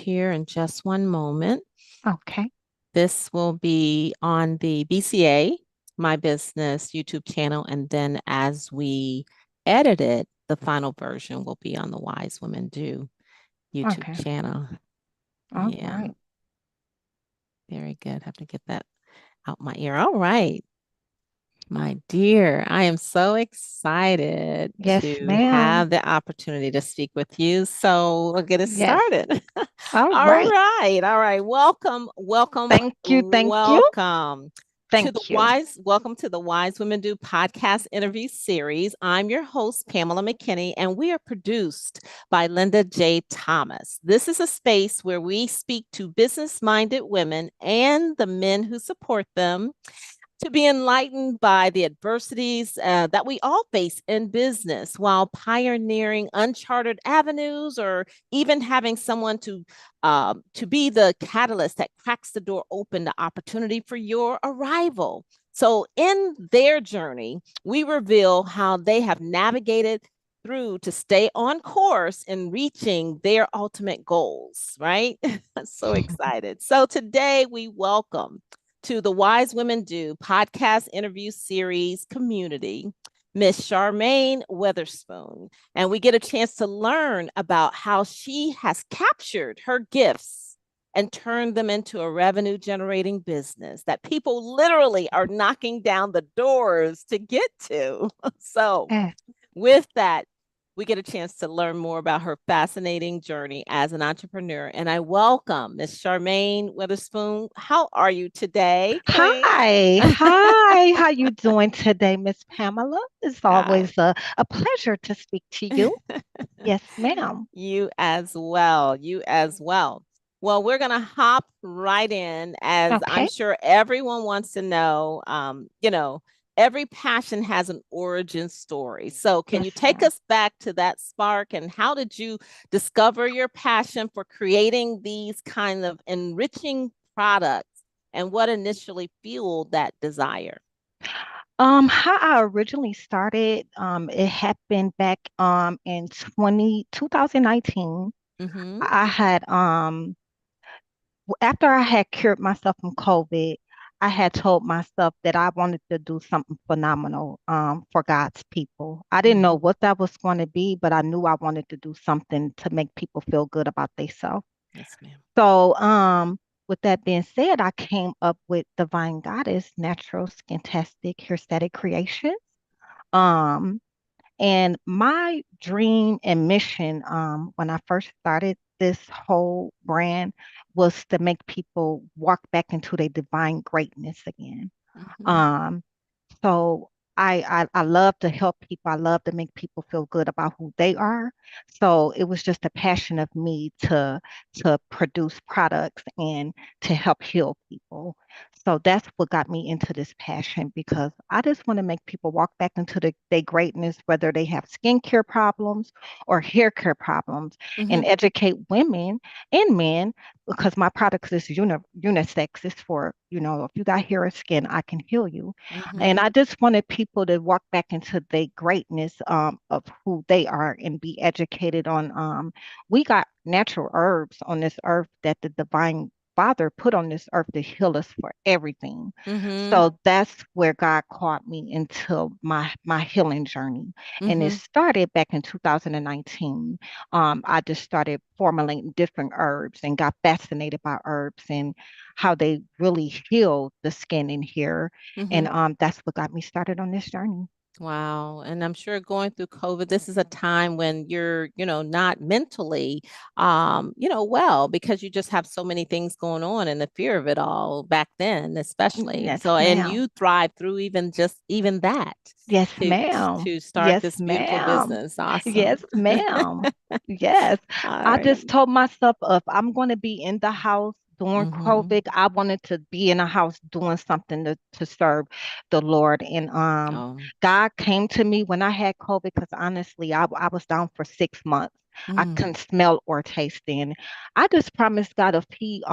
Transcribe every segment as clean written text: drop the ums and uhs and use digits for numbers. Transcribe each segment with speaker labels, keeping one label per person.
Speaker 1: here in just one moment.
Speaker 2: Okay.
Speaker 1: This will be on the BCA, My Business YouTube channel. And then as we edit it, the final version will be on the Wise Women Do YouTube
Speaker 2: Okay.
Speaker 1: channel.
Speaker 2: All
Speaker 1: Yeah,
Speaker 2: right.
Speaker 1: very good. Have to get that out my ear. All right. My dear, I am so excited
Speaker 2: Yes,
Speaker 1: to
Speaker 2: ma'am.
Speaker 1: have the opportunity to speak with you. So we'll get it
Speaker 2: Yes.
Speaker 1: started.
Speaker 2: All
Speaker 1: All
Speaker 2: right.
Speaker 1: right. All right. Welcome, welcome,
Speaker 2: Thank you. Thank you.
Speaker 1: welcome
Speaker 2: Thank you.
Speaker 1: welcome to the Wise Women Do podcast interview series. I'm your host, Pamela McKinney, and we are produced by Linda J. Thomas. This is a space where we speak to business-minded women and the men who support them to be enlightened by the adversities that we all face in business while pioneering uncharted avenues or even having someone to be the catalyst that cracks the door open to opportunity for your arrival. So in their journey, we reveal how they have navigated through to stay on course in reaching their ultimate goals, right? So excited. So today we welcome to the Wise Women Do podcast interview series community, Miss Charmaine Weatherspoon. And we get a chance to learn about how she has captured her gifts and turned them into a revenue generating business that people literally are knocking down the doors to get to. So,
Speaker 2: Eh,
Speaker 1: with that, we get a chance to learn more about her fascinating journey as an entrepreneur. And I welcome Miss Charmaine Weatherspoon. How are you today, Queen?
Speaker 2: Hi. Hi. How you doing today, Miss Pamela? It's
Speaker 1: Uh,
Speaker 2: always a pleasure to speak to you. Yes, ma'am.
Speaker 1: you as well. You as well. Well, we're going to hop right in as I'm
Speaker 2: Okay.
Speaker 1: sure everyone wants to know. Every passion has an origin story. So, can
Speaker 2: Yes,
Speaker 1: you take
Speaker 2: ma'am.
Speaker 1: us back to that spark and how did you discover your passion for creating these kind of enriching products and what initially fueled that desire?
Speaker 2: How I originally started, it happened back in 2019.
Speaker 1: Mm-hmm.
Speaker 2: I had after I had cured myself from COVID, I had told myself that I wanted to do something phenomenal for God's people. I didn't know
Speaker 1: Mm-hmm.
Speaker 2: what that was going to be, but I knew I wanted to do something to make people feel good about themselves.
Speaker 1: Yes, ma'am.
Speaker 2: So, with that being said, I came up with Divine Goddess Natural Skintastic Hairstatic Creation. Um, and my dream and mission, when I first started this whole brand, was to make people walk back into their divine greatness again.
Speaker 1: Mm-hmm.
Speaker 2: Um, so I love to help people. I love to make people feel good about who they are. So it was just a passion of me to produce products and to help heal people. So that's what got me into this passion because I just want to make people walk back into their greatness, whether they have skincare problems or hair care problems,
Speaker 1: Mm-hmm.
Speaker 2: and educate women and men because my products is unisex. It's for, if you got hair or skin, I can heal you. And
Speaker 1: Mm-hmm.
Speaker 2: I just wanted people to walk back into their greatness of who they are and be educated on. We got natural herbs on this earth that the divine Father put on this earth to heal us for everything.
Speaker 1: Mm-hmm.
Speaker 2: So that's where God called me into my healing journey. And it
Speaker 1: Mm-hmm.
Speaker 2: started back in 2019. I just started formulating different herbs and got fascinated by herbs and how they really heal the skin and hair.
Speaker 1: Mm-hmm.
Speaker 2: And that's what got me started on this journey.
Speaker 1: Wow. And I'm sure going through COVID, this is a time when you're, not mentally, well, because you just have so many things going on and the fear of it all back then, especially.
Speaker 2: Yes,
Speaker 1: So, and
Speaker 2: ma'am.
Speaker 1: you thrive through even that
Speaker 2: Yes,
Speaker 1: to,
Speaker 2: ma'am.
Speaker 1: to start
Speaker 2: Yes,
Speaker 1: this beautiful
Speaker 2: ma'am.
Speaker 1: business. Awesome.
Speaker 2: Yes, ma'am. Yes.
Speaker 1: All
Speaker 2: I
Speaker 1: right.
Speaker 2: just told myself if I'm going to be in the house during
Speaker 1: Mm-hmm.
Speaker 2: COVID, I wanted to be in a house doing something to serve the Lord. And
Speaker 1: Oh.
Speaker 2: God came to me when I had COVID because honestly, I was down for 6 months. I
Speaker 1: Mm.
Speaker 2: couldn't smell or taste. And I just promised God if He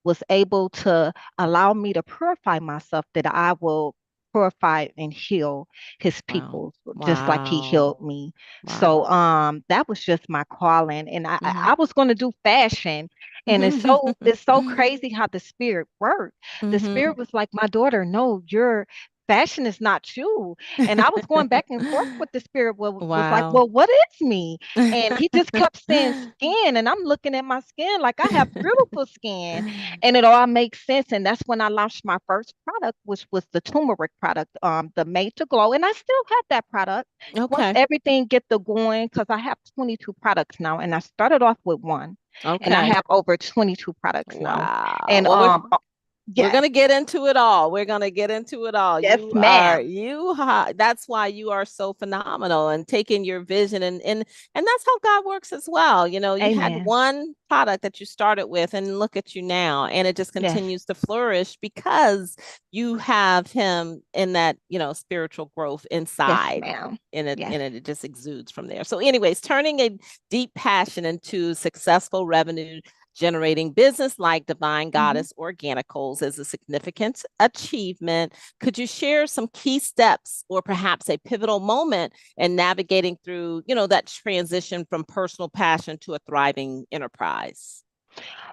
Speaker 2: was able to allow me to purify myself, that I will purify and heal his
Speaker 1: Wow.
Speaker 2: people just like he
Speaker 1: Wow.
Speaker 2: healed me.
Speaker 1: Wow.
Speaker 2: So that was just my calling. And
Speaker 1: Mm-hmm.
Speaker 2: I was going to do fashion. And it's so crazy how the spirit worked. The
Speaker 1: Mm-hmm.
Speaker 2: spirit was like, my daughter, no, your fashion is not you. And I was going back and forth with the spirit, was like,
Speaker 1: Wow.
Speaker 2: well, what is me? And he just kept saying skin. And I'm looking at my skin like I have beautiful skin. And it all makes sense. And that's when I launched my first product, which was the turmeric product, the Made to Glow. And I still have that product. Once
Speaker 1: Okay.
Speaker 2: everything get the going, because I have 22 products now, and I started off with one, and I
Speaker 1: Okay.
Speaker 2: have over 22 products now.
Speaker 1: Wow.
Speaker 2: And
Speaker 1: Well, we're
Speaker 2: yes,
Speaker 1: gonna get into it all. We're gonna get into it all.
Speaker 2: yes, ma'am.
Speaker 1: That's why you are so phenomenal and taking your vision and that's how God works as well. You know, you had
Speaker 2: Amen.
Speaker 1: one product that you started with and look at you now, and it just
Speaker 2: Yes,
Speaker 1: continues to flourish because you have him in that, spiritual growth
Speaker 2: yes,
Speaker 1: inside.
Speaker 2: ma'am. Yes.
Speaker 1: And it just exudes from there. So, anyways, turning a deep passion into successful revenue generating business like Divine
Speaker 2: Mhm.
Speaker 1: Goddess Organicals is a significant achievement. Could you share some key steps or perhaps a pivotal moment in navigating through, that transition from personal passion to a thriving enterprise?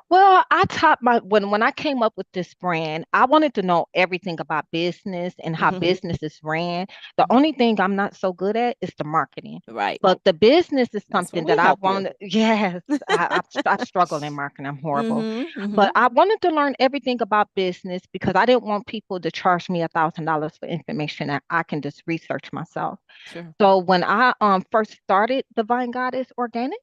Speaker 2: Well, I taught my when I came up with this brand, I wanted to know everything about business and how
Speaker 1: Mm-hmm.
Speaker 2: businesses ran. The only thing I'm not so good at is the marketing.
Speaker 1: Right.
Speaker 2: But the business is
Speaker 1: That's where
Speaker 2: something
Speaker 1: we
Speaker 2: that I
Speaker 1: help you.
Speaker 2: want. Yes, I struggle in marketing. I'm horrible.
Speaker 1: Mm-hmm. Mm-hmm.
Speaker 2: But I wanted to learn everything about business because I didn't want people to charge me $1,000 for information that I can just research myself.
Speaker 1: Sure.
Speaker 2: So when I first started Divine Goddess Organics,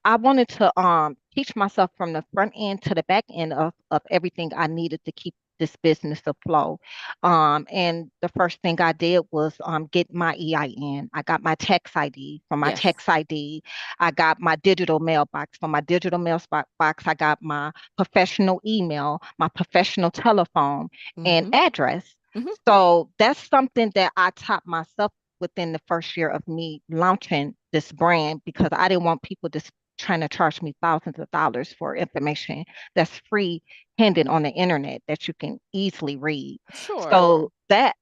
Speaker 2: I wanted to teach myself from the front end to the back end of everything I needed to keep this business afloat. And the first thing I did was get my EIN. I got my tax ID. From my
Speaker 1: Yes.
Speaker 2: tax ID, I got my digital mailbox. From my digital mailbox, I got my professional email, my professional telephone, and
Speaker 1: Mm-hmm.
Speaker 2: address.
Speaker 1: Mm-hmm.
Speaker 2: So that's something that I taught myself within the first year of me launching this brand because I didn't want people just trying to charge me thousands of dollars for information that's free handed on the internet that you can easily read.
Speaker 1: Sure.
Speaker 2: So that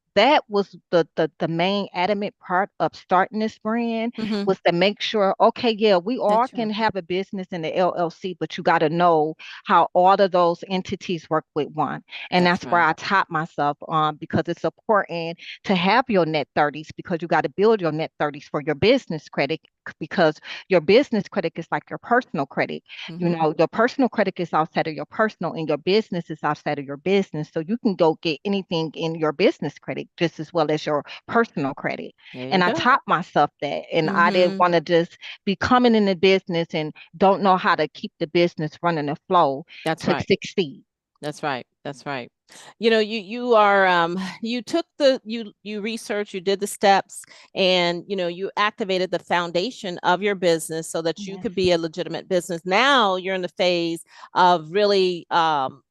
Speaker 2: was the main adamant part of starting this brand
Speaker 1: Mm-hmm.
Speaker 2: was to make sure, okay, yeah, we all
Speaker 1: That you
Speaker 2: can have a business in the LLC, but you got to know how all of those entities work with one. And
Speaker 1: That's
Speaker 2: that's where
Speaker 1: right.
Speaker 2: I taught myself because it's important to have your net 30s because you got to build your net 30s for your business credit because your business credit is like your personal credit. You
Speaker 1: Mm-hmm.
Speaker 2: know, your personal credit is outside of your personal and your business is outside of your business. So you can go get anything in your business credit just as well as your personal credit.
Speaker 1: There you
Speaker 2: And I
Speaker 1: go.
Speaker 2: taught myself that. And I didn't
Speaker 1: Mm-hmm.
Speaker 2: want to just be coming in the business and don't know how to keep the business running and flow
Speaker 1: That's
Speaker 2: to
Speaker 1: right.
Speaker 2: succeed.
Speaker 1: That's right. That's right. You are you took you researched, you did the steps, and you activated the foundation of your business so that you
Speaker 2: Yes.
Speaker 1: could be a legitimate business. Now you're in the phase of really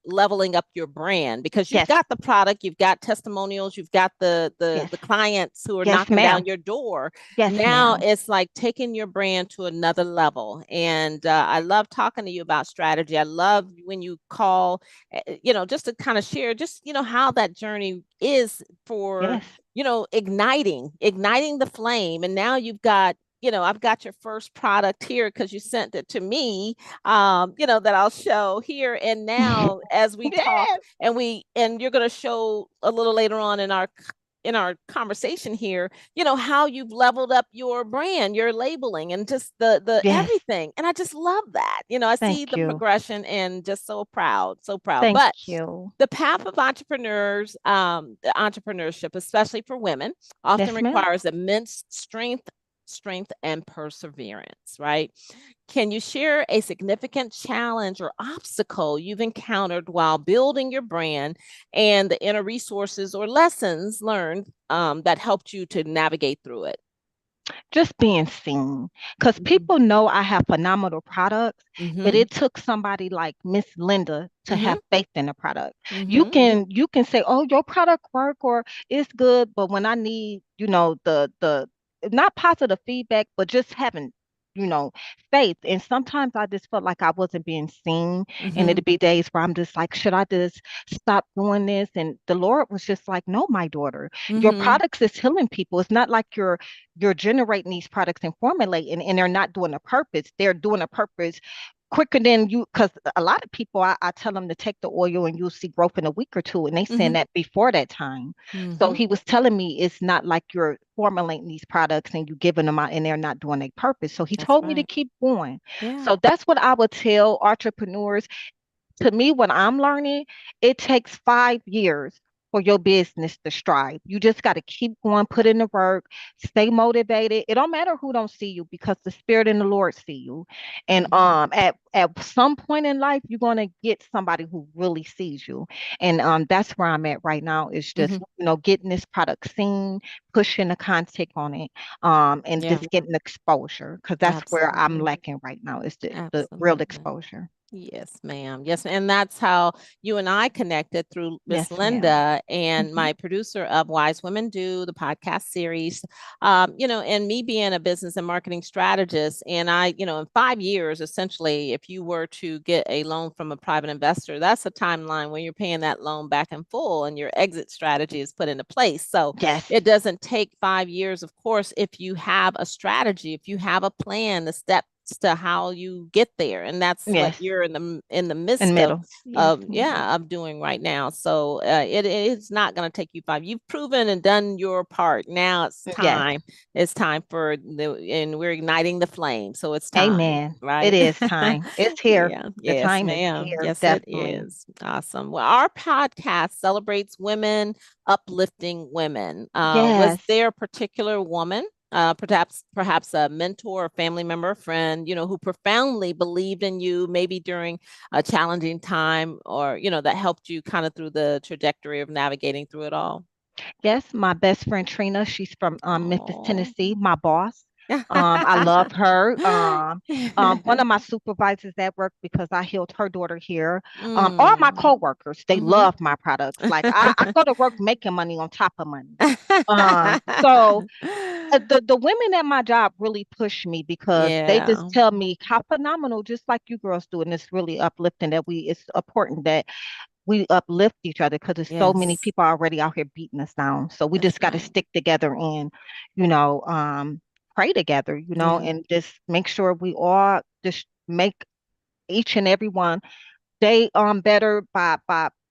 Speaker 1: leveling up your brand because you've
Speaker 2: Yes.
Speaker 1: got the product, you've got testimonials, you've got
Speaker 2: Yes.
Speaker 1: the clients who are
Speaker 2: Yes,
Speaker 1: knocking down
Speaker 2: ma'am.
Speaker 1: your door.
Speaker 2: Yes,
Speaker 1: Now
Speaker 2: ma'am.
Speaker 1: it's like taking your brand to another level. And I love talking to you about strategy. I love when you call, just to kind of share just, how that journey is for,
Speaker 2: Yes.
Speaker 1: igniting the flame. And now you've got, I've got your first product here because you sent it to me, that I'll show here. And now as we talk
Speaker 2: Yes.
Speaker 1: and you're going to show a little later on in our conversation here, how you've leveled up your brand, your labeling, and just the
Speaker 2: Yes.
Speaker 1: everything. And I just love that. I see
Speaker 2: Thank
Speaker 1: the
Speaker 2: you.
Speaker 1: progression and just so proud, so proud.
Speaker 2: Thank
Speaker 1: But
Speaker 2: you.
Speaker 1: the path of entrepreneurs, the entrepreneurship, especially for women, often
Speaker 2: Yes, ma'am.
Speaker 1: requires immense strength and perseverance, right? Can you share a significant challenge or obstacle you've encountered while building your brand and the inner resources or lessons learned that helped you to navigate through it?
Speaker 2: Just being seen. Because
Speaker 1: Mm-hmm.
Speaker 2: people know I have phenomenal products, but
Speaker 1: Mm-hmm.
Speaker 2: it took somebody like Miss Linda to
Speaker 1: Mm-hmm.
Speaker 2: have faith in the product. You
Speaker 1: Mm-hmm.
Speaker 2: can you can say, oh, your product work or it's good, but when I need, the not positive feedback, but just having, faith. And sometimes I just felt like I wasn't being seen. And
Speaker 1: Mm-hmm.
Speaker 2: it'd be days where I'm just like, should I just stop doing this? And the Lord was just like, no, my daughter, your
Speaker 1: Mm-hmm.
Speaker 2: products is healing people. It's not like you're generating these products and formulating, and they're not doing a purpose. They're doing a purpose quicker than you, because a lot of people, I tell them to take the oil and you'll see growth in a week or two, and they
Speaker 1: Mm-hmm.
Speaker 2: saying that before that time. So
Speaker 1: Mm-hmm.
Speaker 2: he was telling me it's not like you're formulating these products and you giving them out and they're not doing a purpose. So he
Speaker 1: That's
Speaker 2: told me to
Speaker 1: right.
Speaker 2: keep going.
Speaker 1: Yeah.
Speaker 2: So that's what I would tell entrepreneurs. To me, what I'm learning, it takes 5 years for your business to strive. You just got to keep going, put in the work, stay motivated. It don't matter who don't see you, because the Spirit and the Lord see you. And
Speaker 1: Mm-hmm.
Speaker 2: at some point in life, you're gonna get somebody who really sees you. And that's where I'm at right now. Is just,
Speaker 1: Mm-hmm.
Speaker 2: getting this product seen, pushing the content on it, and
Speaker 1: Yeah.
Speaker 2: just getting exposure, because that's where I'm
Speaker 1: Absolutely.
Speaker 2: lacking right now, is the real
Speaker 1: Absolutely.
Speaker 2: exposure.
Speaker 1: Yes, ma'am. Yes, and that's how you and I connected through Miss
Speaker 2: Yes, ma'am.
Speaker 1: Linda and
Speaker 2: Mhm.
Speaker 1: my producer of Wise Women Do, the podcast series. And me being a business and marketing strategist, and in 5 years, essentially, if you were to get a loan from a private investor, that's a timeline when you're paying that loan back in full and your exit strategy is put into place. So
Speaker 2: Yes,
Speaker 1: it doesn't take 5 years, of course, if you have a strategy, if you have a plan, the steps to how you get there, and that's what
Speaker 2: yes,
Speaker 1: you're in the
Speaker 2: in
Speaker 1: midst of
Speaker 2: middle. Yes, ma'am.
Speaker 1: of doing right now. So it's not going to take you 5. You've proven and done your part. Now
Speaker 2: Yes,
Speaker 1: it's time for and we're igniting the flame, so it's time,
Speaker 2: amen. It
Speaker 1: right?
Speaker 2: is time. It's here.
Speaker 1: Yeah,
Speaker 2: The
Speaker 1: yes,
Speaker 2: time is
Speaker 1: ma'am,
Speaker 2: here,
Speaker 1: yes it
Speaker 2: definitely.
Speaker 1: is. Awesome. Well, our podcast celebrates women, uplifting women. Was
Speaker 2: Yes,
Speaker 1: there a particular woman, perhaps a mentor, a family member, a friend, who profoundly believed in you, maybe during a challenging time, or that helped you kind of through the trajectory of navigating through it all?
Speaker 2: yes. My best friend Trina, she's from Memphis,
Speaker 1: Oh.
Speaker 2: Tennessee. My boss. I love her. One of my supervisors at work, because I healed her daughter here. All my
Speaker 1: Mm.
Speaker 2: coworkers, they
Speaker 1: Hmm.
Speaker 2: love my products. Like I go to work making money on top of money. So the women at my job really push me, because they just
Speaker 1: Yeah.
Speaker 2: tell me how phenomenal, just like you girls do, and it's really uplifting that it's important that we uplift each other, because there's so many
Speaker 1: Yes,
Speaker 2: people already out here beating us down. So we
Speaker 1: that's
Speaker 2: just got to
Speaker 1: right.
Speaker 2: stick together and, you know, pray together,
Speaker 1: Yeah,
Speaker 2: and just make sure we all just make each and every one they better by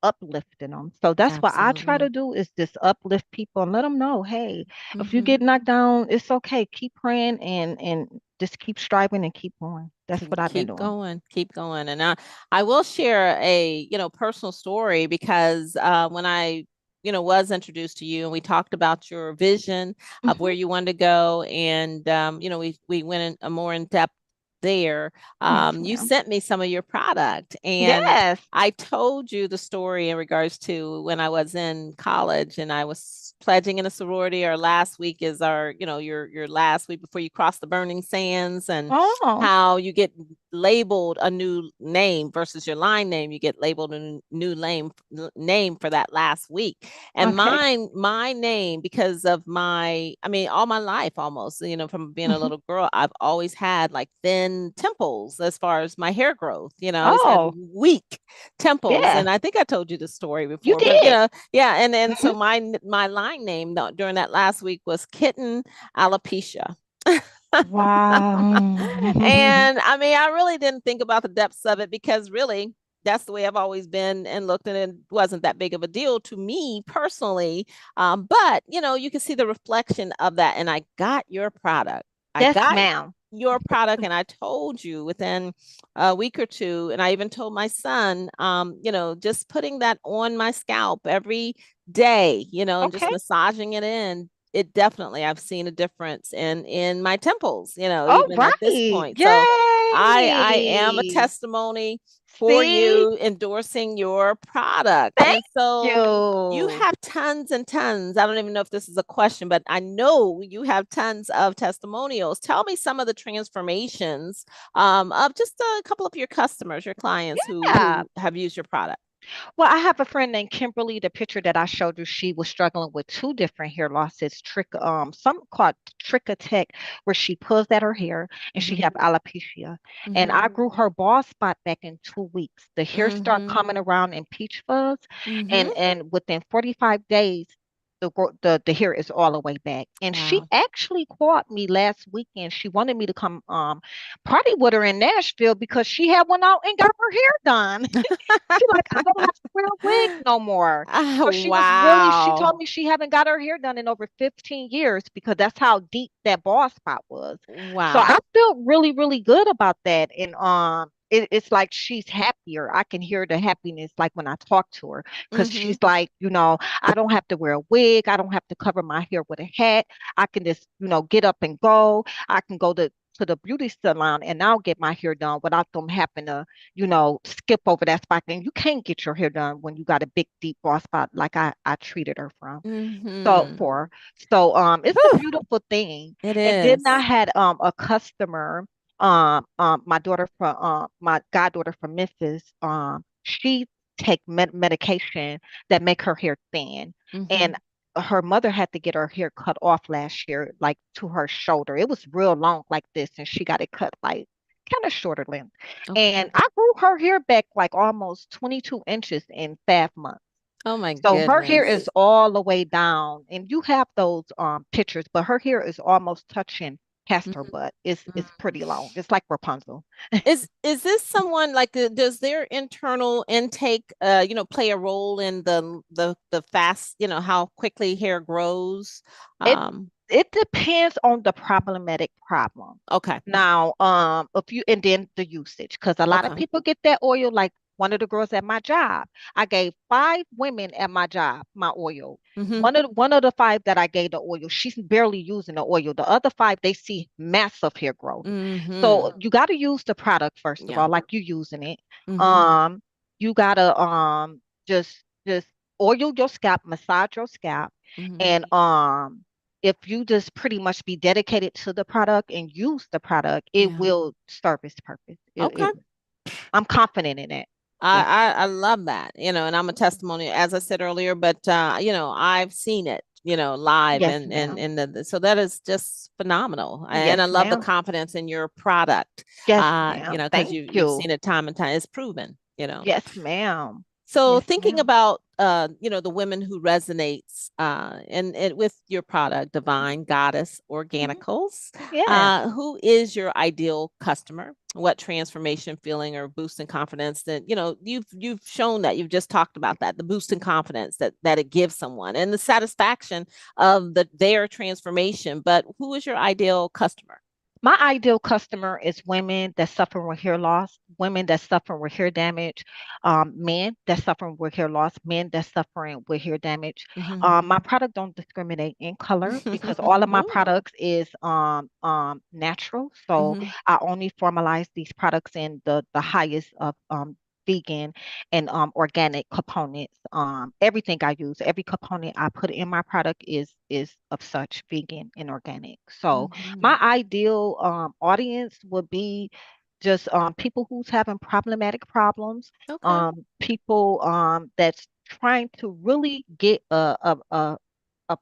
Speaker 2: uplifting them. So that's what I try
Speaker 1: absolutely.
Speaker 2: to do, is just uplift people and let them know, hey, if you
Speaker 1: Hmm.
Speaker 2: get knocked down, it's okay. Keep praying and just keep striving and keep going. That's what I've been
Speaker 1: Keep
Speaker 2: doing.
Speaker 1: going, keep going. And I will share a, personal story, because when I, was introduced to you and we talked about your vision of where
Speaker 2: Hmm.
Speaker 1: you wanted to go, and we went in a more in depth there.
Speaker 2: Yes,
Speaker 1: You
Speaker 2: ma'am.
Speaker 1: sent me some of your product, and
Speaker 2: Yes.
Speaker 1: I told you the story in regards to when I was in college and I was pledging in a sorority. Our last week is our, your last week before you cross the burning sands, and
Speaker 2: Oh,
Speaker 1: how you get labeled a new name versus your line name. You get labeled a new name for that last week. And
Speaker 2: okay.
Speaker 1: my name, because of all my life almost, from being a
Speaker 2: Hmm.
Speaker 1: little girl, I've always had like thin temples as far as my hair growth. I always had
Speaker 2: Oh,
Speaker 1: weak temples.
Speaker 2: yeah,
Speaker 1: And I think I told you the story
Speaker 2: you
Speaker 1: before, but
Speaker 2: did.
Speaker 1: yeah. And
Speaker 2: Hmm.
Speaker 1: so my line name during that last week was kitten alopecia.
Speaker 2: Wow.
Speaker 1: And I really didn't think about the depths of it, because really that's the way I've always been and looked, and it wasn't that big of a deal to me personally. But you can see the reflection of that. And I got your product. I
Speaker 2: Yes,
Speaker 1: got
Speaker 2: ma'am.
Speaker 1: your product, and I told you within a week or two, and I even told my son, just putting that on my scalp every day, and just
Speaker 2: Okay.
Speaker 1: massaging it in, it definitely, I've seen a difference in my temples,
Speaker 2: All
Speaker 1: even at this
Speaker 2: right.
Speaker 1: point. So I am a
Speaker 2: Yay.
Speaker 1: testimony for
Speaker 2: See?
Speaker 1: you endorsing your product.
Speaker 2: Thank
Speaker 1: And so you
Speaker 2: you.
Speaker 1: have tons and tons. I don't even know if this is a question, but I know you have tons of testimonials. Tell me some of the transformations of just a couple of your customers, your clients who
Speaker 2: Yeah.
Speaker 1: have used your product.
Speaker 2: Well, I have a friend named Kimberly. The picture that I showed you, she was struggling with two different hair losses, something called trichotech, where she pulls at her hair and she have
Speaker 1: Mm-hmm.
Speaker 2: alopecia. And I
Speaker 1: Mm-hmm.
Speaker 2: grew her bald spot back in 2 weeks. The hair start
Speaker 1: Mm-hmm.
Speaker 2: coming around in peach fuzz,
Speaker 1: Mm-hmm.
Speaker 2: and within 45 days, the hair is all the way back. And she
Speaker 1: Wow.
Speaker 2: actually called me last weekend. She wanted me to come party with her in Nashville because she had went out and got her hair done. She like, I don't have to wear a wig no more.
Speaker 1: Ah,
Speaker 2: Because she told
Speaker 1: wow.
Speaker 2: me she haven't got her hair done in over 15 years because that's how deep that bald spot was. So
Speaker 1: Wow.
Speaker 2: I feel really, really good about that. And it's like she's happier. I can hear the happiness like when I talk to her because
Speaker 1: Mm-hmm.
Speaker 2: she's like, I don't have to wear a wig. I don't have to cover my hair with a hat. I can just, get up and go. I can go to the beauty salon and I'll get my hair done without them having to skip over that spot. And you can't get your hair done when you got a big, deep bald spot like I treated her from. So
Speaker 1: Mm-hmm.
Speaker 2: for it's a
Speaker 1: Whew,
Speaker 2: beautiful thing.
Speaker 1: it
Speaker 2: And then I
Speaker 1: is.
Speaker 2: had a customer, my daughter from my goddaughter from Memphis, she take medication that make her hair thin.
Speaker 1: Mm-hmm.
Speaker 2: And her mother had to get her hair cut off last year, like to her shoulder. It was real long like this, and she got it cut like kind of shorter length. And
Speaker 1: Okay.
Speaker 2: I grew her hair back like almost 22 inches in 5 months.
Speaker 1: Oh my
Speaker 2: So her hair
Speaker 1: goodness.
Speaker 2: is all the way down, and you have those pictures, but her hair is almost touching past her butt. It's
Speaker 1: Mm-hmm.
Speaker 2: pretty long. It's like Rapunzel.
Speaker 1: Is this someone like does their internal intake play a role in the fast, how quickly hair grows?
Speaker 2: It
Speaker 1: Um,
Speaker 2: it depends on the problematic problem.
Speaker 1: okay.
Speaker 2: Now, if you and then the usage, because a lot of
Speaker 1: Okay.
Speaker 2: people get that oil. Like one of the girls at my job, I gave 5 women at my job my oil.
Speaker 1: Mm-hmm.
Speaker 2: One of the 5 that I gave the oil, she's barely using the oil. The other 5, they see massive hair growth.
Speaker 1: Mm-hmm.
Speaker 2: So you got to use the product first of
Speaker 1: Yeah.
Speaker 2: all, like you using it.
Speaker 1: Mm-hmm.
Speaker 2: Um, you gotta just oil your scalp, massage your scalp,
Speaker 1: Mm-hmm.
Speaker 2: and if you just pretty much be dedicated to the product and use the product, it
Speaker 1: Yeah.
Speaker 2: will serve its purpose.
Speaker 1: Okay.
Speaker 2: I'm confident in it.
Speaker 1: I,
Speaker 2: Yeah.
Speaker 1: I I love that, and I'm a testimony, as I said earlier, but I've seen it, live,
Speaker 2: Yes,
Speaker 1: and
Speaker 2: ma'am.
Speaker 1: so that is just phenomenal. And
Speaker 2: Yes,
Speaker 1: I love the
Speaker 2: ma'am.
Speaker 1: confidence in your product,
Speaker 2: Yes, ma'am.
Speaker 1: because
Speaker 2: Thank
Speaker 1: you've
Speaker 2: you.
Speaker 1: seen it time and time. It's proven.
Speaker 2: Yes, ma'am.
Speaker 1: So
Speaker 2: Yes,
Speaker 1: thinking
Speaker 2: ma'am.
Speaker 1: about the women who resonates and with your product, Divine Goddess
Speaker 2: Mhm.
Speaker 1: Organicals,
Speaker 2: Yes.
Speaker 1: who is your ideal customer? What transformation, feeling, or boost in confidence that you've shown that you've just talked about that, the boost in confidence that it gives someone and the satisfaction of their transformation. But who is your ideal customer?
Speaker 2: My ideal customer is women that suffer with hair loss, women that suffer with hair damage, men that suffer with hair loss, men that suffering with hair damage.
Speaker 1: Mm-hmm.
Speaker 2: My product don't discriminate in color because all of my products is natural. So
Speaker 1: Mm-hmm.
Speaker 2: I only formalize these products in the highest of vegan and organic components. Everything I use, every component I put in my product is of such vegan and organic. So
Speaker 1: Mm-hmm.
Speaker 2: my ideal audience would be just people who's having problematic problems,
Speaker 1: Okay.
Speaker 2: people that's trying to really get a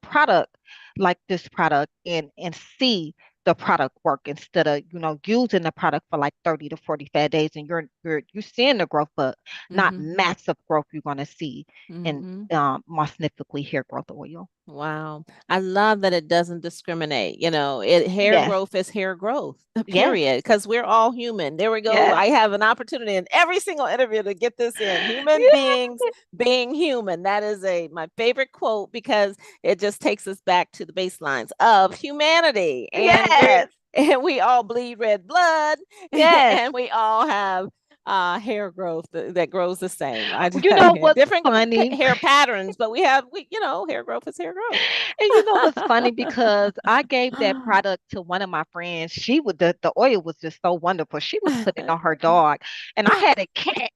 Speaker 2: product like this product and see the product work instead of using the product for like 30 to 45 days and you're seeing the growth but not
Speaker 1: Mm-hmm.
Speaker 2: massive growth you're going to see in
Speaker 1: Mm-hmm.
Speaker 2: more significantly hair growth oil.
Speaker 1: Wow. I love that it doesn't discriminate. Hair
Speaker 2: Yes,
Speaker 1: growth is hair growth,
Speaker 2: yes,
Speaker 1: period. Because we're all human. There we go.
Speaker 2: yes.
Speaker 1: I have an opportunity in every single interview to get this in. Human beings being human. That is my favorite quote because it just takes us back to the baselines of humanity. And we're
Speaker 2: Yes,
Speaker 1: and we all bleed red blood
Speaker 2: yes.
Speaker 1: and we all have hair growth that grows the same. I
Speaker 2: You know what's
Speaker 1: different
Speaker 2: funny?
Speaker 1: hair patterns, but hair growth is hair growth.
Speaker 2: And you know what's funny? Because I gave that product to one of my friends. She would the oil was just so wonderful. She was putting it on her dog. And I had a cat.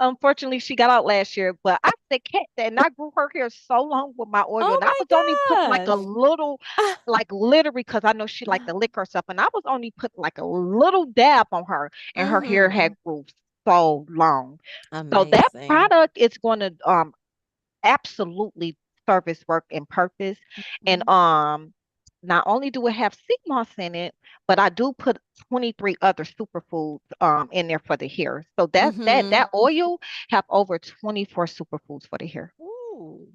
Speaker 2: Unfortunately, she got out last year, but I had a cat that and I grew her hair so long with my oil.
Speaker 1: Oh
Speaker 2: And I was only putting
Speaker 1: my
Speaker 2: like a
Speaker 1: gosh.
Speaker 2: little, like literally because I know she liked to lick herself. And I was only putting like a little dab on her and her hair
Speaker 1: Mm-hmm.
Speaker 2: had growth. so long. So that
Speaker 1: Amazing.
Speaker 2: product is going to absolutely service work and purpose. And
Speaker 1: Mhm.
Speaker 2: not only do it have sea moss in it, but I do put 23 other superfoods in there for the hair. So that oil have over 24 superfoods for the hair.
Speaker 1: Ooh.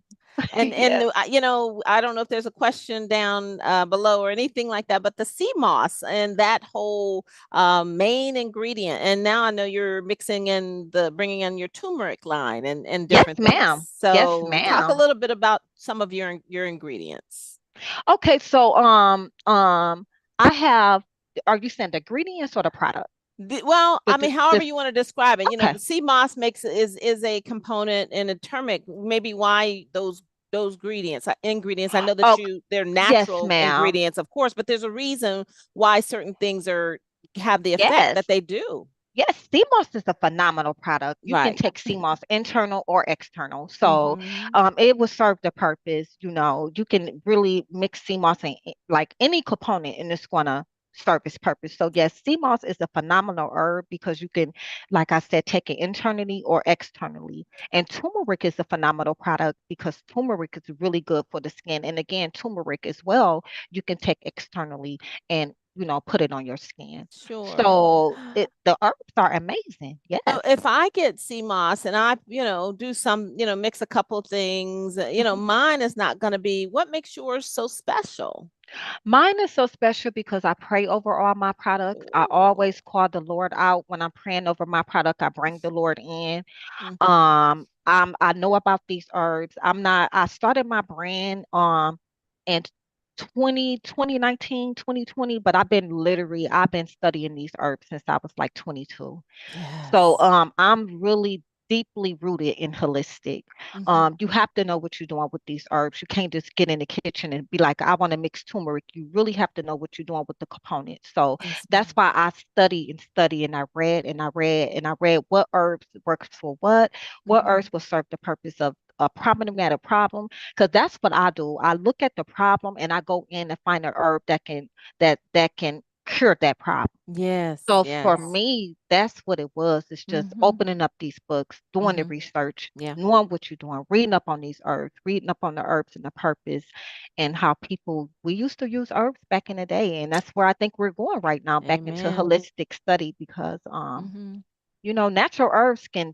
Speaker 1: And
Speaker 2: Yes.
Speaker 1: you know, I don't know if there's a question down below or anything like that, but the sea moss and that whole main ingredient. And now I know you're mixing in the bringing in your turmeric line and
Speaker 2: Yes,
Speaker 1: different things.
Speaker 2: ma'am. Yes,
Speaker 1: So talk a
Speaker 2: ma'am.
Speaker 1: little bit about some of your ingredients.
Speaker 2: Okay, so I have, are you saying the ingredients or the product?
Speaker 1: Well, I
Speaker 2: The,
Speaker 1: mean, however
Speaker 2: the,
Speaker 1: you want to describe it, you know,
Speaker 2: okay.
Speaker 1: the sea moss makes is a component in a turmeric. Maybe why those ingredients. I know that
Speaker 2: Oh,
Speaker 1: they're
Speaker 2: yes,
Speaker 1: natural
Speaker 2: ma'am.
Speaker 1: ingredients, of course, but there's a reason why certain things are have the effect
Speaker 2: Yes.
Speaker 1: that they do.
Speaker 2: Yes, CMOS is a phenomenal product. You can
Speaker 1: Right.
Speaker 2: take CMOS internal or external. So
Speaker 1: Mm-hmm.
Speaker 2: it will serve the purpose. You know, you can really mix CMOS in like any component and it's gonna serve its purpose. So yes, CMOS is a phenomenal herb because you can, like I said, take it internally or externally. And turmeric is a phenomenal product because turmeric is really good for the skin. And again, turmeric as well, you can take externally and put it on your skin.
Speaker 1: Sure.
Speaker 2: So the herbs are amazing.
Speaker 1: So
Speaker 2: Yes.
Speaker 1: if I get CMOS and I, do some, mix a couple things,
Speaker 2: Mhm.
Speaker 1: mine is not going to be what makes yours so special.
Speaker 2: Mine is so special because I pray over all my products. I
Speaker 1: Ooh.
Speaker 2: always call the Lord out when I'm praying over my product. I bring the Lord in.
Speaker 1: Mhm.
Speaker 2: I know about these herbs. I started my brand in 2019, 2020, but I've been studying these herbs since I was like 22. So
Speaker 1: Yes.
Speaker 2: I'm really deeply rooted in holistic.
Speaker 1: Mhm.
Speaker 2: You have to know what you're doing with these herbs. You can't just get in the kitchen and be like, I want to mix turmeric. You really have to know what you're doing with the components. So
Speaker 1: Yes,
Speaker 2: that's
Speaker 1: ma'am.
Speaker 2: why I study and study and I read and I read and I read what herbs works for what
Speaker 1: Mhm.
Speaker 2: herbs will serve the purpose of a problematic problem. Because that's what I do. I look at the problem and I go in and find an herb that can cure that problem.
Speaker 1: Yes,
Speaker 2: So for
Speaker 1: yes.
Speaker 2: me, that's what it was. It's just
Speaker 1: Mhm.
Speaker 2: opening up these books, doing the
Speaker 1: Mhm.
Speaker 2: research,
Speaker 1: Yeah,
Speaker 2: knowing what you're doing, reading up on these herbs, reading up on the herbs and the purpose and how we used to use herbs back in the day. And that's where I think we're going right now, back into
Speaker 1: amen.
Speaker 2: holistic study because
Speaker 1: Mhm.
Speaker 2: natural herbs can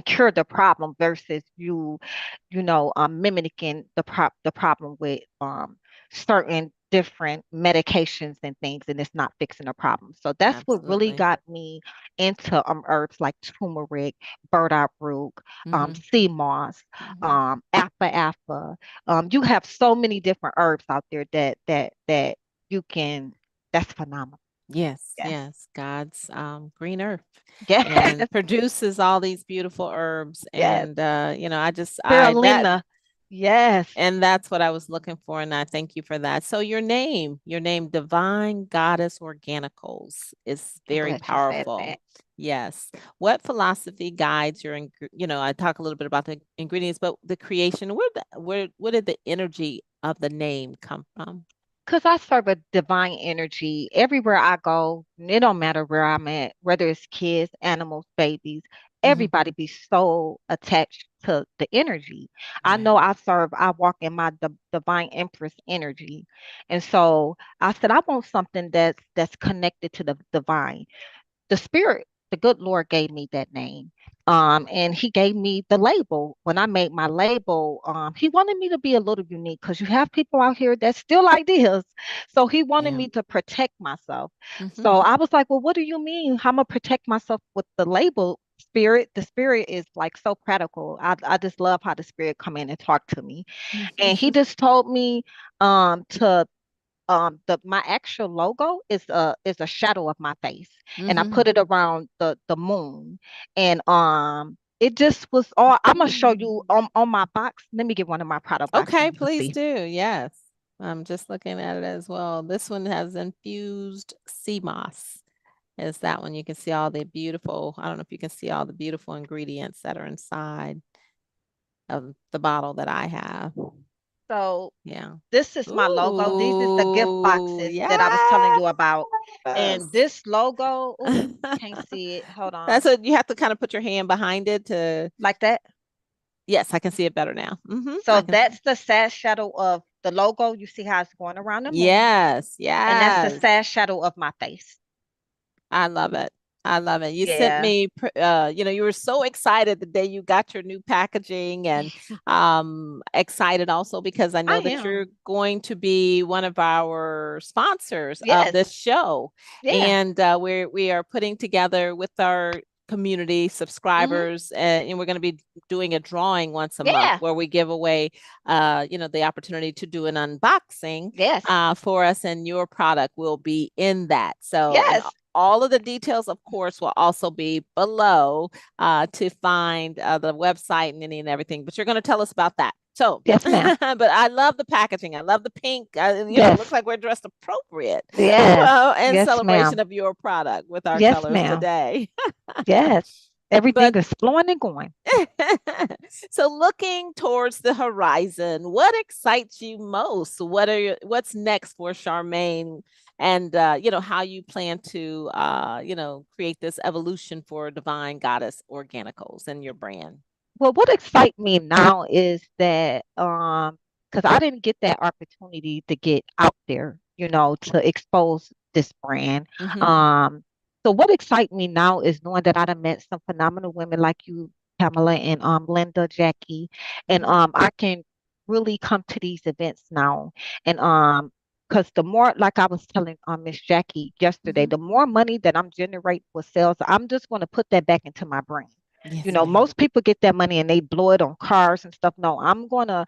Speaker 2: cure the problem versus mimicking the problem with certain different medications and things, and it's not fixing the problem. So that's what really
Speaker 1: Absolutely.
Speaker 2: got me into herbs like turmeric, burdock root,
Speaker 1: Mhm.
Speaker 2: sea moss,
Speaker 1: Mhm.
Speaker 2: alfalfa. You have so many different herbs out there that you can. That's phenomenal.
Speaker 1: Yes,
Speaker 2: Yes.
Speaker 1: yes. God's green earth
Speaker 2: Yes.
Speaker 1: and produces all these beautiful herbs
Speaker 2: Yes.
Speaker 1: and I just I that
Speaker 2: Carolina. Yes.
Speaker 1: and that's what I was looking for, and I thank you for that. So your name, Divine Goddess Organicals, is
Speaker 2: I'm
Speaker 1: very
Speaker 2: glad you said
Speaker 1: powerful.
Speaker 2: that.
Speaker 1: Yes. What philosophy guides I talk a little bit about the ingredients, but the creation, where did the energy of the name come from?
Speaker 2: Because I serve a divine energy everywhere I go. It don't matter where I'm at, whether it's kids, animals, babies,
Speaker 1: Hmm.
Speaker 2: everybody be so attached to the energy. I
Speaker 1: Right.
Speaker 2: know I walk in my divine empress energy. And so I said, I want something that's connected to the divine. The spirit, the good Lord gave me that name. And he gave me the label. When I made my label, he wanted me to be a little unique because you have people out here that steal ideas. So he wanted
Speaker 1: Yeah.
Speaker 2: me to protect myself.
Speaker 1: Hmm.
Speaker 2: So I was like, well, what do you mean? How am I protect myself with the label spirit? The spirit is like so practical. I just love how the spirit come in and talk to me. And he just told me to the my actual logo is a shadow of my face, and I
Speaker 1: Hmm.
Speaker 2: put it around the moon. And it just was all. I'm gonna show you on my box. Let me get one of my product box so
Speaker 1: Okay,
Speaker 2: you can
Speaker 1: please
Speaker 2: see.
Speaker 1: do. Yes. I'm just looking at it as well. This one has infused sea moss. Is that one? You can see all the beautiful, I don't know if you can see all the beautiful ingredients that are inside of the bottle that I have.
Speaker 2: So
Speaker 1: Yeah.
Speaker 2: this is my logo. These is the gift
Speaker 1: Ooh,
Speaker 2: boxes that I was telling
Speaker 1: yes.
Speaker 2: you about. And this logo, oh, you can't see it. Hold
Speaker 1: That's
Speaker 2: on.
Speaker 1: what you have to kind of put your hand behind it to,
Speaker 2: Like that.
Speaker 1: yes, I can see it better now.
Speaker 2: So
Speaker 1: I can,
Speaker 2: that's the sad shadow of the logo. You see how it's going around the moon.
Speaker 1: yes,
Speaker 2: And that's the
Speaker 1: yes.
Speaker 2: sad shadow of my face.
Speaker 1: I love it. I love it. You sent
Speaker 2: Yeah,
Speaker 1: me, you were so excited the day you got your new packaging and excited also because I
Speaker 2: I
Speaker 1: know that you're
Speaker 2: am.
Speaker 1: going to be one of our sponsors of
Speaker 2: Yes,
Speaker 1: this show.
Speaker 2: yes.
Speaker 1: And we are putting together with our community
Speaker 2: Hmm.
Speaker 1: subscribers and we're going to be doing a drawing once a month
Speaker 2: Yeah,
Speaker 1: where we give away the opportunity to do an unboxing
Speaker 2: yes,
Speaker 1: for us, and your product will be in that. So, and
Speaker 2: yes,
Speaker 1: all of the details, of course, will also be below to find the website and any and everything. But you're going to tell us about that. So,
Speaker 2: yes, ma'am.
Speaker 1: but I love the packaging. I love the pink. It looks
Speaker 2: Yes,
Speaker 1: like we're dressed appropriate
Speaker 2: yes,
Speaker 1: in
Speaker 2: yes,
Speaker 1: celebration
Speaker 2: ma'am.
Speaker 1: of your product with our
Speaker 2: Yes,
Speaker 1: colors
Speaker 2: ma'am.
Speaker 1: today.
Speaker 2: Yes. Everything
Speaker 1: But
Speaker 2: is flowing and going.
Speaker 1: so looking towards the horizon, what excites you most? What's next for Charmaine and how you plan to create this evolution for Divine Goddess Organicals and your brand?
Speaker 2: Well, what excites me now is that because I didn't get that opportunity to get out there, to expose this brand.
Speaker 1: Mm-hmm.
Speaker 2: Um, so what excites me now is knowing that I done met some phenomenal women like you, Pamela, and Linda, Jackie, and
Speaker 1: Mm-hmm.
Speaker 2: I can really come to these events now, and because the more, like I was telling Miss Jackie yesterday,
Speaker 1: Mm-hmm.
Speaker 2: the more money that I'm generating with sales, I'm just going to put that back into my brand.
Speaker 1: Yes, ma'am.
Speaker 2: Most people get that money and they blow it on cars and stuff. No, I'm going to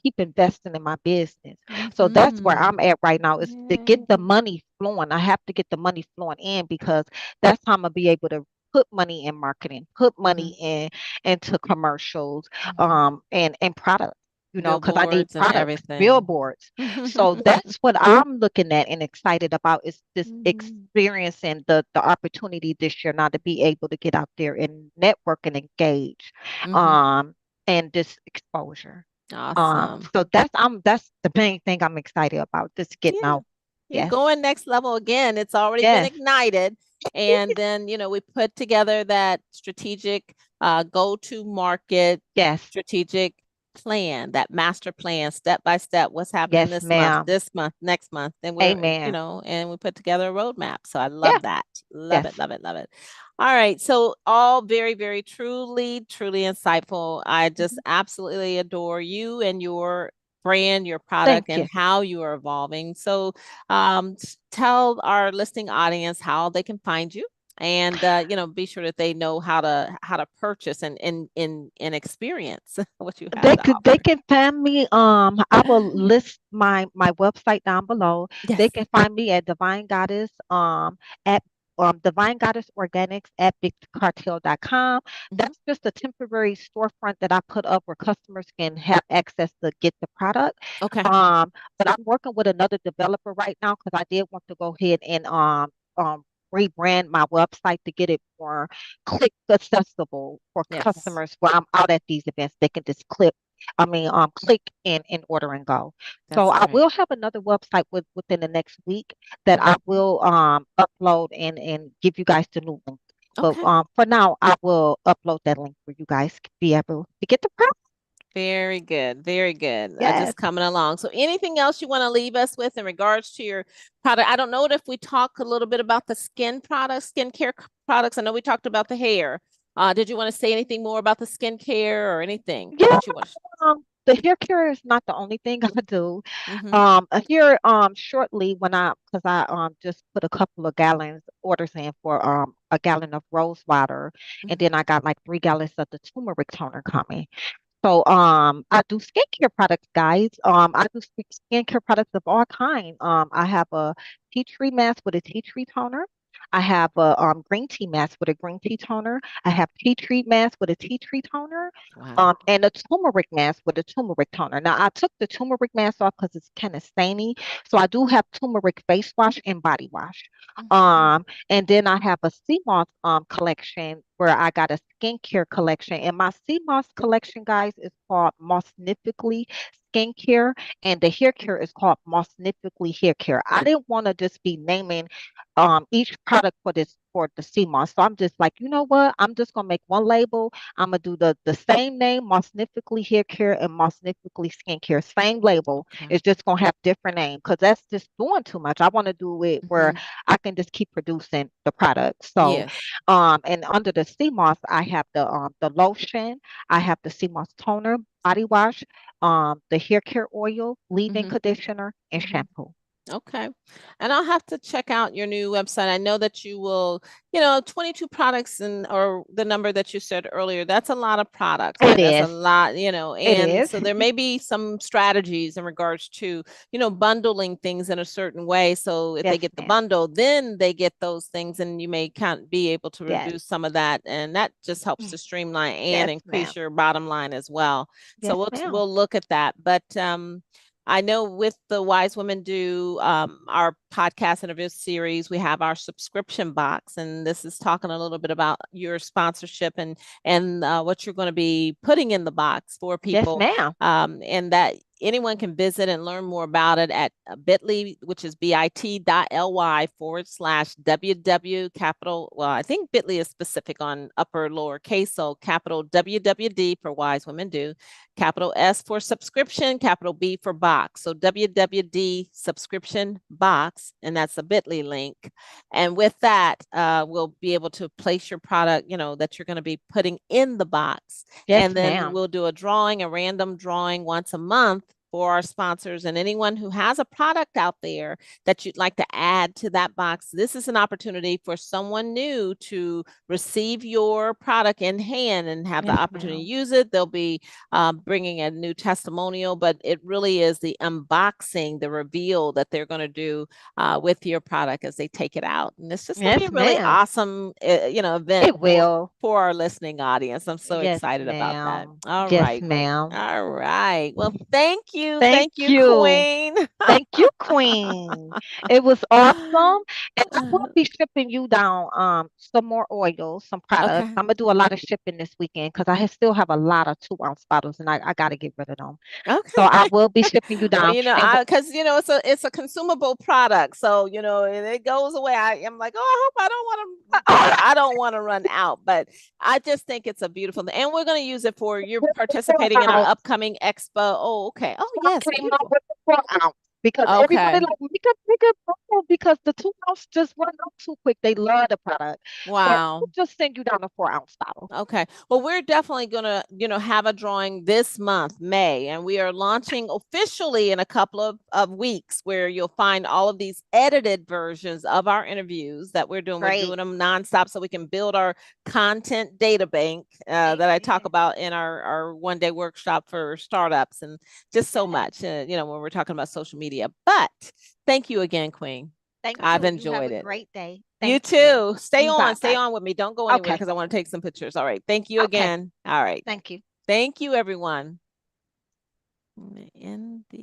Speaker 2: keep investing in my business. So that's where
Speaker 1: Mm-hmm.
Speaker 2: I'm at right now is to get
Speaker 1: Yay.
Speaker 2: the money flowing. I have to get the money flowing in because that's how I'm going to be able to put money in marketing, put
Speaker 1: Mm-hmm.
Speaker 2: money in into commercials,
Speaker 1: Mm-hmm.
Speaker 2: and products. Because I need
Speaker 1: Billboards and
Speaker 2: products,
Speaker 1: everything.
Speaker 2: billboards. So that's what I'm looking at and excited about is this
Speaker 1: Mm-hmm.
Speaker 2: experiencing the opportunity this year now to be able to get out there and network and engage,
Speaker 1: Mm-hmm.
Speaker 2: um, and this exposure.
Speaker 1: Awesome.
Speaker 2: So that's the main thing I'm excited about, just getting
Speaker 1: Yeah.
Speaker 2: out.
Speaker 1: You're
Speaker 2: Yes,
Speaker 1: going next level again. It's already been
Speaker 2: yes,
Speaker 1: ignited. And then, we put together that strategic go-to market
Speaker 2: yes,
Speaker 1: strategic plan, that master plan, step by step, what's happening
Speaker 2: yes, ma'am.
Speaker 1: this month, next month. And
Speaker 2: Amen.
Speaker 1: and we put together a roadmap. So I
Speaker 2: Yeah,
Speaker 1: love that. Love it,
Speaker 2: yes.
Speaker 1: love it, love it. All right. So all very, very truly, truly insightful. I just
Speaker 2: Mhm.
Speaker 1: absolutely adore you and your brand, your product,
Speaker 2: Thank
Speaker 1: and
Speaker 2: you.
Speaker 1: how you are evolving. So tell our listening audience how they can find you and be sure that they know how to purchase and experience what you have to
Speaker 2: They
Speaker 1: offer.
Speaker 2: can find me. I will list my website down below. They
Speaker 1: Yes.
Speaker 2: can find me at Divine Goddess at Divine Goddess Organics at bigcartel.com.
Speaker 1: Hmm.
Speaker 2: That's just a temporary storefront that I put up where customers can have access to get the product.
Speaker 1: Okay.
Speaker 2: But I'm working with another developer right now because I did want to go ahead and rebrand my website to get it more click accessible for
Speaker 1: Yes.
Speaker 2: customers where I'm out at these events. They can just click and order and go. So
Speaker 1: That's
Speaker 2: I
Speaker 1: great.
Speaker 2: will have another website within the next week that I
Speaker 1: Hmm.
Speaker 2: will upload and give you guys the new link. But
Speaker 1: Okay.
Speaker 2: for now, I will upload that link for you guys to be able to get the product.
Speaker 1: Very good. Very good.
Speaker 2: Yes.
Speaker 1: Just coming along. So, anything else you want to leave us with in regards to your product? I don't know if we talk a little bit about the skin products, skincare products. I know we talked about the hair. Did you want to say anything more about the skincare or anything
Speaker 2: Yeah.
Speaker 1: that you want?
Speaker 2: The hair care is not the only thing I do.
Speaker 1: Mm-hmm.
Speaker 2: Here shortly when because I just put a couple of gallons orders in for a gallon of rose water, and
Speaker 1: Mm-hmm.
Speaker 2: then I got like 3 gallons of the turmeric toner coming. So I do skincare products, guys. I do skincare products of all kind. I have a tea tree mask with a tea tree toner. I have a green tea mask with a green tea toner. I have tea tree mask with a tea tree toner.
Speaker 1: Wow.
Speaker 2: And a turmeric mask with a turmeric toner. Now I took the turmeric mask off because it's kind of stainy. So I do have turmeric face wash and body wash.
Speaker 1: Mhm.
Speaker 2: And then I have a sea moss collection where I got a skincare collection. And my sea moss collection, guys, is called Mossnifically Skincare, and the hair care is called Mossnifically Hair Care. I didn't want to just be naming each product for this for the sea moss. So I'm just like, you know what? I'm just gonna make one label. I'm gonna do the same name, Mossnifically Hair Care and Mossnifically Skincare. Same label.
Speaker 1: Okay.
Speaker 2: It's just gonna have different name because that's just doing too much. I want to do it where
Speaker 1: Mhm.
Speaker 2: I can just keep producing the product. So,
Speaker 1: Yes.
Speaker 2: and under the sea moss, I have the lotion, I have the sea moss toner, body wash, the hair care oil, leave-in
Speaker 1: Mhm.
Speaker 2: conditioner, and
Speaker 1: Mhm.
Speaker 2: shampoo.
Speaker 1: Okay. And I'll have to check out your new website. I know that you will, 22 products and or the number that you said earlier, that's a lot of products,
Speaker 2: It
Speaker 1: right? That's a
Speaker 2: is.
Speaker 1: lot,
Speaker 2: It
Speaker 1: and
Speaker 2: is.
Speaker 1: so there may be some strategies in regards to, bundling things in a certain way. So if they
Speaker 2: Yes,
Speaker 1: get the
Speaker 2: ma'am.
Speaker 1: bundle, then they get those things and you may kind be able to
Speaker 2: Yes.
Speaker 1: reduce some of that. And that just helps
Speaker 2: Mm.
Speaker 1: to streamline and
Speaker 2: Yes, ma'am.
Speaker 1: increase your bottom line as well. So
Speaker 2: Yes,
Speaker 1: we'll
Speaker 2: ma'am.
Speaker 1: look at that. But I know with the Wise Women Do our podcast interview series, we have our subscription box, and this is talking a little bit about your sponsorship and what you're going to be putting in the box for
Speaker 2: Yes,
Speaker 1: people,
Speaker 2: ma'am.
Speaker 1: and that anyone can visit and learn more about it at bit.ly, which is bit.ly/WW capital. Well, I think bit.ly is specific on upper lowercase, so capital WWD for Wise Women Do, capital S for subscription, capital B for box. So WWD subscription box, and that's a bit.ly link. And with that, we'll be able to place your product, that you're going to be putting in the box.
Speaker 2: Yes,
Speaker 1: And then
Speaker 2: ma'am.
Speaker 1: we'll do a random drawing once a month for our sponsors and anyone who has a product out there that you'd like to add to that box. This is an opportunity for someone new to receive your product in hand and have the
Speaker 2: Yes,
Speaker 1: opportunity to
Speaker 2: ma'am.
Speaker 1: use it. They'll be bringing a new testimonial, but it really is the unboxing, the reveal that they're going to do with your product as they take it out. And it's just going to be
Speaker 2: Yes,
Speaker 1: a really
Speaker 2: ma'am.
Speaker 1: awesome, event
Speaker 2: It will.
Speaker 1: for our listening audience. I'm so
Speaker 2: Yes,
Speaker 1: excited about that.
Speaker 2: ma'am.
Speaker 1: All
Speaker 2: Yes,
Speaker 1: right.
Speaker 2: ma'am.
Speaker 1: All right. Well, thank you.
Speaker 2: Thank
Speaker 1: Thank you,
Speaker 2: you.
Speaker 1: Queen.
Speaker 2: Thank you, Queen. It was awesome. And I will be shipping you down some more oils, some products.
Speaker 1: Okay.
Speaker 2: I'm gonna do a lot of shipping this weekend because still have a lot of 2 ounce bottles and I gotta get rid of them. So
Speaker 1: Okay.
Speaker 2: I will be shipping you
Speaker 1: Well,
Speaker 2: down. And
Speaker 1: because it's a consumable product, so and it goes away. I'm like, oh, I hope I don't want to run out, but I just think it's a beautiful thing, and we're going to use it for you're participating in our upcoming expo. Oh, okay. Oh,
Speaker 2: I
Speaker 1: yes,
Speaker 2: came up
Speaker 1: beautiful.
Speaker 2: with the 4 ounce because everybody
Speaker 1: Okay.
Speaker 2: like make a bottle because the 2 ounce just run out too quick. They love the product. So
Speaker 1: Wow.
Speaker 2: I'll just send you down a 4 ounce bottle.
Speaker 1: Okay. Well, we're definitely going to, have a drawing this month, May, and we are launching officially in a couple of weeks where you'll find all of these edited versions of our interviews that we're doing. We're
Speaker 2: Great.
Speaker 1: doing them nonstop so we can build our content data bank that I talk
Speaker 2: Amen.
Speaker 1: about in our one-day workshop for startups and just so
Speaker 2: Yes.
Speaker 1: much, when we're talking about social media. But thank you again, Queen.
Speaker 2: Thank
Speaker 1: I've
Speaker 2: you. You have
Speaker 1: enjoyed
Speaker 2: a
Speaker 1: it.
Speaker 2: great day.
Speaker 1: You
Speaker 2: Thank you.
Speaker 1: too. Stay
Speaker 2: Bye bye.
Speaker 1: on with me. Don't go anywhere
Speaker 2: Okay.
Speaker 1: because I want to take some pictures. All right. Thank you
Speaker 2: Okay.
Speaker 1: again. All right.
Speaker 2: Thank you.
Speaker 1: Thank you, everyone. In the